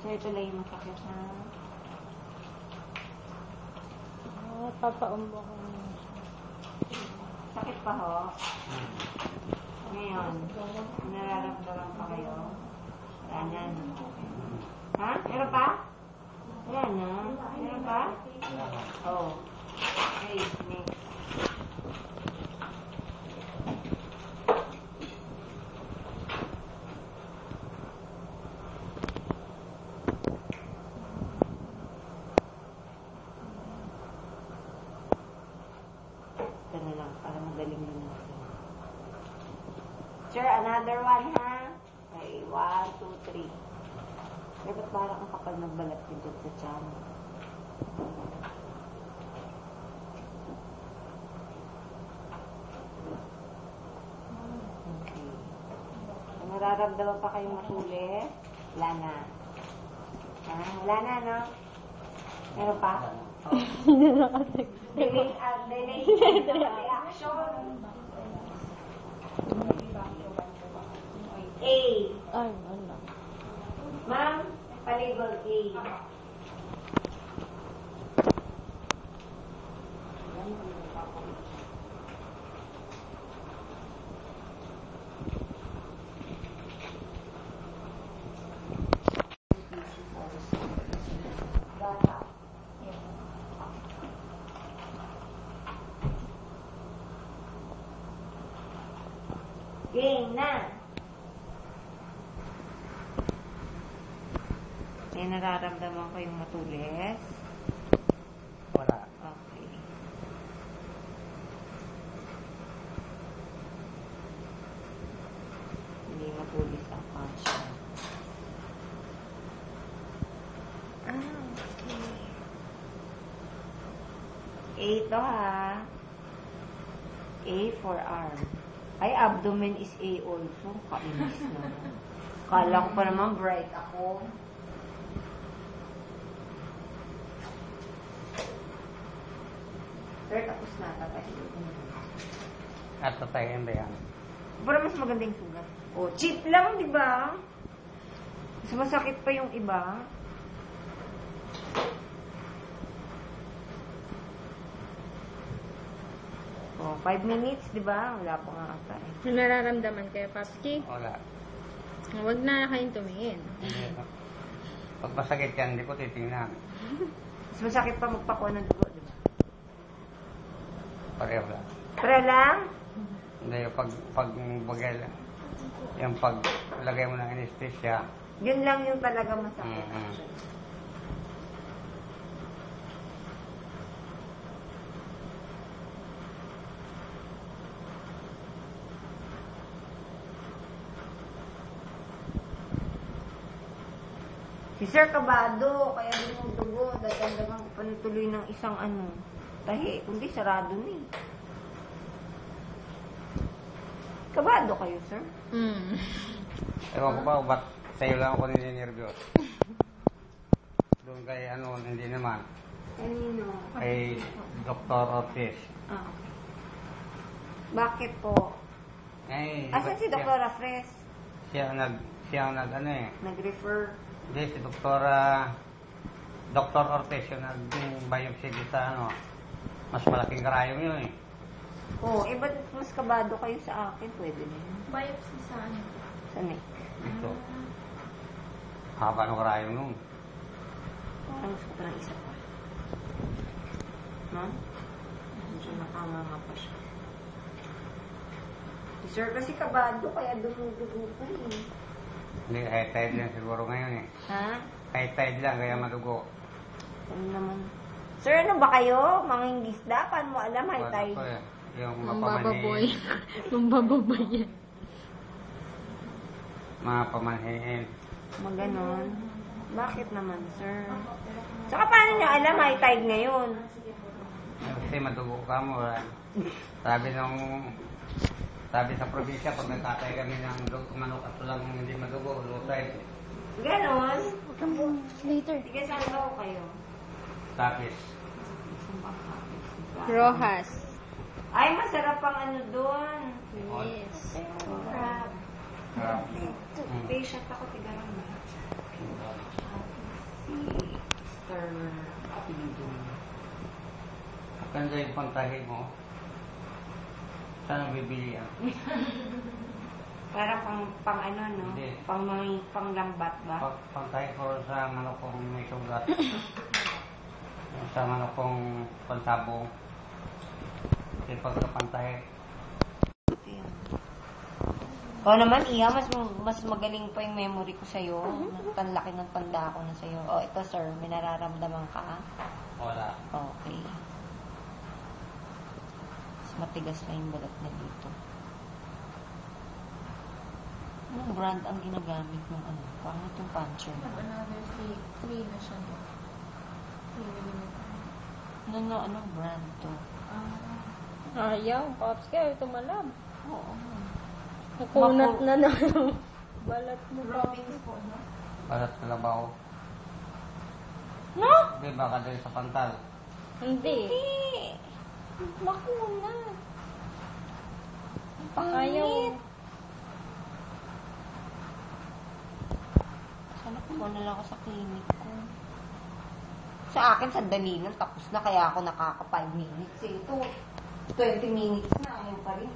So, ito lang yung masakit na. Papaumbo ko na. Sakit pa ho? Ngayon, nararamdaman pa kayo? Wala na. Ha? Meron pa? Wala na. Meron pa? Oo. Okay, next. Ito na lang, para magaling na natin. Sir, another one, ha? Okay, 1, 2, 3. Pero ba't parang ang kapal ng balat dito sa tiyan? Okay. Nararamdaman pa kayong masulit? Wala na. Ha? Wala na, no? Meron pa? Delay reaction. A. Ay, wala. Ma'am, palabel A. Game na. May nararamdaman ko yung matulis? Wala. Okay. Hindi matulis ang function. Okay. A to ha. A for arm. Ay, abdomen is A also. Kainis na. Kala ko pa naman bright ako. Sir, tapos na. At tatayin ba yan? Para mas magandang sugat. O, cheap lang, di ba? Mas masakit pa yung iba. O, 5 minutes, di ba? Wala pa nga ata eh. Nararamdaman kayo, Papski? Wala. Huwag na kayong tumingin. Hindi. Pag masakit yan, hindi ko titingnan. Mas masakit pa magpakuha ng dugo, di ba? Pareho lang. Para lang? Hindi, yung pag bagay, yung paglagay mo ng anesthesia, Yun lang yung talaga masakit. Si Sir Kabado, kaya dumudugo, dadagdagan ko pa tuloy ng isang tahi, kundi sarado na eh. Kabado kayo, sir? ewan ko ba, ba't sa'yo lang ako nininervyos? Doon kay hindi naman. Kanino? Kay Dr. Ortiz. Ah. Bakit po? Eh, Asan si Dr. Rafres? Siya ang Nag-refer. Hindi, si Dr. Ortiz yung nag-biopsy sa mas malaking karayom yun eh. Oh, ba't mas kabado kayo sa akin? Pwede na yun. Biopsy sa ano? Sa neck. Dito. Haba ng karayom nun. Ang gusto ko ng isa pa. No? Medyo nakanganga pa siya. Si Sir kasi kabado, kaya dumudugo pa eh. Hindi, high tide lang siguro ngayon eh. Ha? High tide lang, kaya madugo. Ano naman? Sir, ano ba kayo? Mangingisda? Paano mo alam? High Wala tide? ko eh. Yung Mambababoy. Mambababoy yan. mga pamanhiin. Maganon. Bakit naman, sir? Saka paano nyo alam high tide ngayon? Kasi madugo ka mo. Sabi sa probinsya, pag nagkatay kami ng manok at lang hindi madugo, low tide. Ganon? Later. Sige, saan daw kayo? Tapis. Rojas. Ay, masarap ang doon. Yes. Crab. Ah, Patient ako, tigaran mo. Si Star apelido niya. Maganda yung pantahe mo. Saan ang bibili yan? Para pang ano, no? Hindi. Pang lambat ba? Pantahe ko sa manok kong may sugat. Sa manok kong pansabong. Kasi pagkapantahe. Ikaw naman, Iya, mas magaling pa yung memory ko sa'yo. Tanlaki ng tanda ko na sa'yo. Oh, ito, sir, may nararamdaman ka? Wala. Okay. Mas matigas na yung balat na dito. Anong brand ang ginagamit ng ano? Pangit yung puncher. Another free na siya. Anong brand to? Ayaw, Pops ka, tumalab. Oo. Nakunat na na yung balat mo. Balat kalabaw. No? Hindi, baka dahil sa pantal. Hindi. Hindi. Makunat. Ayaw. Sana kuha na lang ako sa clinic ko. Sa akin, sandali lang. Tapos na kaya ako nakaka 5 minutes. Ito, 20 minutes na. Ayaw pa rin.